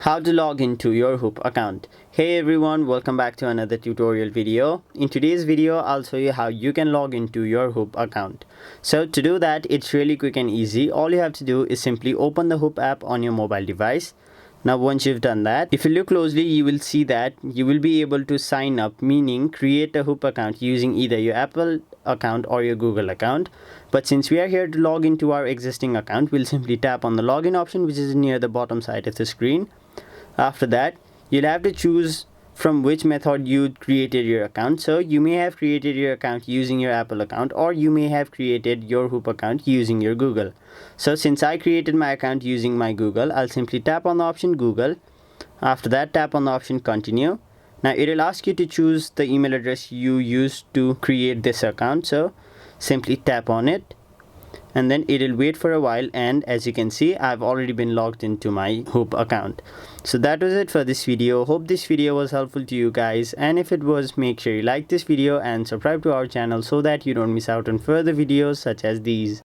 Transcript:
How to log into your Hoop account. Hey everyone, welcome back to another tutorial video. In today's video, I'll show you how you can log into your Hoop account. So to do that, it's really quick and easy. All you have to do is simply open the Hoop app on your mobile device. Now once you've done that, if you look closely, you will see that you will be able to sign up, meaning create a Hoop account using either your Apple account or your Google account. But since we are here to log into our existing account, we'll simply tap on the login option, which is near the bottom side of the screen. After that, you'll have to choose from which method you created your account. So you may have created your account using your Apple account, or you may have created your Hoop account using your Google. So since I created my account using my Google, I'll simply tap on the option Google. After that, tap on the option continue. Now it will ask you to choose the email address you used to create this account. So simply tap on it, and then it will wait for a while, and as you can see, I've already been logged into my Hoop account. So that was it for this video. Hope this video was helpful to you guys, and if it was, make sure you like this video and subscribe to our channel so that you don't miss out on further videos such as these.